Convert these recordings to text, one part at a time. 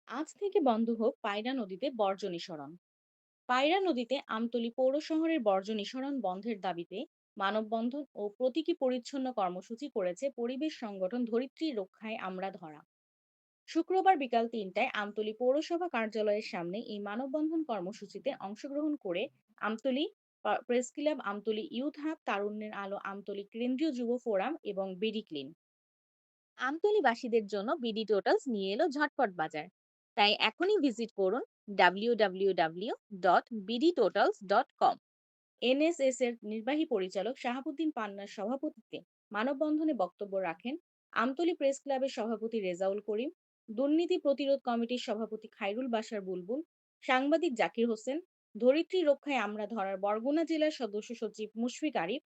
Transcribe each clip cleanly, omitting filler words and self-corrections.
আজ থেকে বন্ধ হোক পায়রা নদীতে বর্জ্য নিঃসরণ। পায়রা নদীতে আমতলী পৌর শহরের বর্জ্য নিঃসরণ বন্ধের দাবিতে মানববন্ধন ও প্রতীকী পরিচ্ছন্ন কর্মসূচি করেছে পরিবেশ সংগঠন ধরিত্রী রক্ষায় আমরা ধরা। শুক্রবার বিকাল ৩টায় আমতলী পৌরসভা কার্যালয়ের সামনে এই মানববন্ধন কর্মসূচিতে অংশগ্রহণ করে Amtali press club, Amtali youth hub, তারুণ্যের আলো, আমতলী কেন্দ্রীয় যুব ফোরাম এবং বিডি ক্লিন। আমতলীবাসীদের জন্য বিডি টোটালস নিয়ে এলো ঝটপট বাজার। তাই এখনই ভিজিট করুন www.bdtotals.com। এনএসএস এর নির্বাহী পরিচালক শাহাবুদ্দিন পান্নার সভাপতিত্বে মানববন্ধনে বক্তব্য রাখেন আমতলী প্রেস ক্লাবের সভাপতি রেজাউল করিম, দুর্নীতি প্রতিরোধ কমিটির সভাপতি খায়রুল বাশার বুলবুল, সাংবাদিক জাকির হোসেন, ধরিত্রী রক্ষায় আমরা ধরার বরগুনা জেলার সদস্য সচিব মুশফিক আরিফ,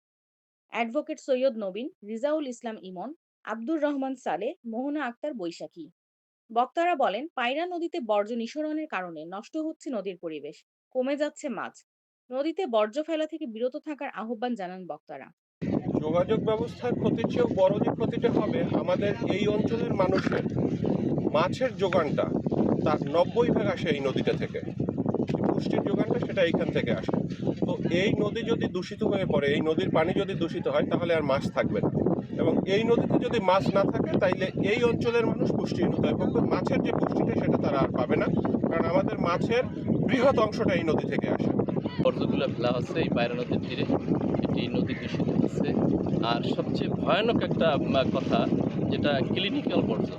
অ্যাডভোকেট সৈয়দ নবীন, রিজাউল ইসলাম ইমন, আব্দুর রহমান সালেহ, মোহনা আক্তার বৈশাখী। বক্তারা বলেন, পায়রা নদীতে বর্জ্য নিঃসরণের কারণে নষ্ট হচ্ছে নদীর পরিবেশ, কমে যাচ্ছে মাছ। নদীতে বর্জ্য ফেলা থেকে বিরত থাকার আহ্বান জানান বক্তারা। যোগাযোগ ব্যবস্থার ক্ষতির চেয়েও বড় যে ক্ষতিটা হবে আমাদের এই অঞ্চলের মানুষের মাছের যোগানটা, তার 90% আসে এই নদীটা থেকে। পুষ্টির যোগানটা সেটা এইখান থেকে আসে। তো এই নদী যদি দূষিত হয়ে পড়ে, এই নদীর পানি যদি দূষিত হয়, তাহলে আর মাছ থাকবে না। এবং এই নদীতে যদি মাছ না থাকে, তাইলে এই অঞ্চলের মানুষ পুষ্টিহীন হয় এবং মাছের যে পুষ্টিটা সেটা তারা আর পাবে না, কারণ আমাদের মাছের বৃহৎ অংশটা এই নদী থেকে আসে। বর্জ্যগুলো ফেলা হচ্ছে এই পায়রা নদীর তীরে, এটি নদী দূষিত হচ্ছে। আর সবচেয়ে ভয়ানক একটা কথা, যেটা ক্লিনিক্যাল বর্জ্য।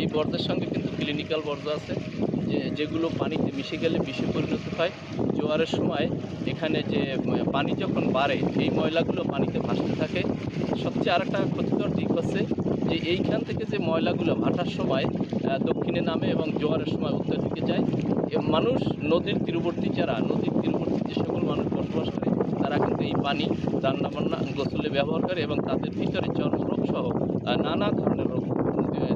এই বর্জ্যের সঙ্গে কিন্তু ক্লিনিক্যাল বর্জ্য আছে, যেগুলো পানিতে মিশে গেলে বিষে পরিণত হয়। জোয়ারের সময় এখানে যে পানি যখন বাড়ে, এই ময়লাগুলো পানিতে ভাসতে থাকে। সবচেয়ে আরেকটা ক্ষতিকর দিক হচ্ছে যে এইখান থেকে যে ময়লাগুলো ভাটার সময় দক্ষিণে নামে এবং জোয়ারের সময় উত্তর দিকে যায়। মানুষ, নদীর তীরবর্তী যারা, নদীর তীরবর্তী যে সকল মানুষ বসবাস করে, তারা কিন্তু এই পানি রান্নাবান্না, গোসলে ব্যবহার করে এবং তাদের ভিতরে চর্মরোগ সহ নানা ধরনের রোগ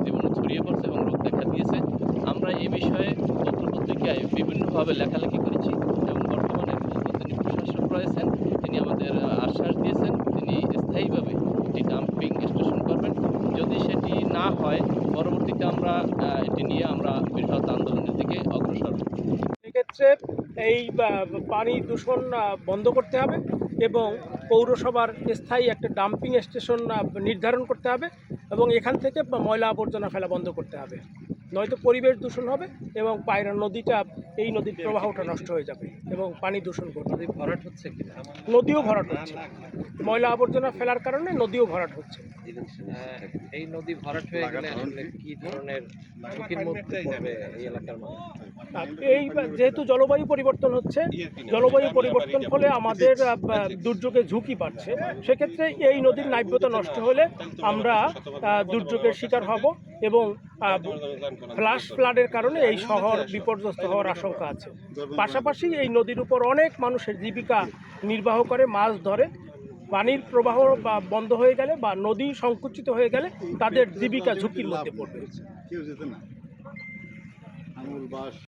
জীবনে ছড়িয়ে পড়ছে এবং রোগ দেখা দিয়েছে। আমরা এই বিষয়ে পত্রপত্রিকায় বিভিন্নভাবে লেখালেখি করেছি এবং বর্তমানে যিনি প্রশাসক রয়েছেন, তিনি আমাদের আশ্বাস দিয়েছেন তিনি স্থায়ীভাবে একটি ডাম্পিং স্টেশন করবেন। যদি সেটি না হয়, পরবর্তীতে আমরা এটি নিয়ে আমরা বৃহৎ আন্দোলনের দিকে অগ্রসর হব। এক্ষেত্রে এই পানি দূষণ বন্ধ করতে হবে এবং পৌরসভার স্থায়ী একটা ডাম্পিং স্টেশন নির্ধারণ করতে হবে এবং এখান থেকে ময়লা আবর্জনা ফেলা বন্ধ করতে হবে। নয়তো পরিবেশ দূষণ হবে এবং পায়রা নদীটা, এই নদীর প্রবাহটা নষ্ট হয়ে যাবে এবং পানি দূষণ করবে। নদী ভরাট হচ্ছে কিনা? নদীও ভরাট হচ্ছে, ময়লা আবর্জনা ফেলার কারণে নদীও ভরাট হচ্ছে। এই নদী ভরাট হয়ে গেলে আসলে কি ধরনের ঝুঁকির মধ্যে পড়বে এই এলাকার মানুষ? এই যেহেতু জলবায়ু পরিবর্তন হচ্ছে, জলবায়ু পরিবর্তন ফলে আমাদের দুর্যোগের ঝুঁকি বাড়ছে। সেক্ষেত্রে এই নদীর নাব্যতা নষ্ট হলে আমরা দুর্যোগের শিকার হব এবং ফ্ল্যাশ ফ্লাডের কারণে এই শহর বিপর্যস্ত হওয়ার আশঙ্কা আছে। পাশাপাশি এই নদীর উপর অনেক মানুষের জীবিকা নির্বাহ করে, মাছ ধরে। পানির প্রবাহ বন্ধ হয়ে গেলে বা নদী সংকুচিত হয়ে গেলে তাদের জীবিকা ঝুঁকির মধ্যে পড়বে।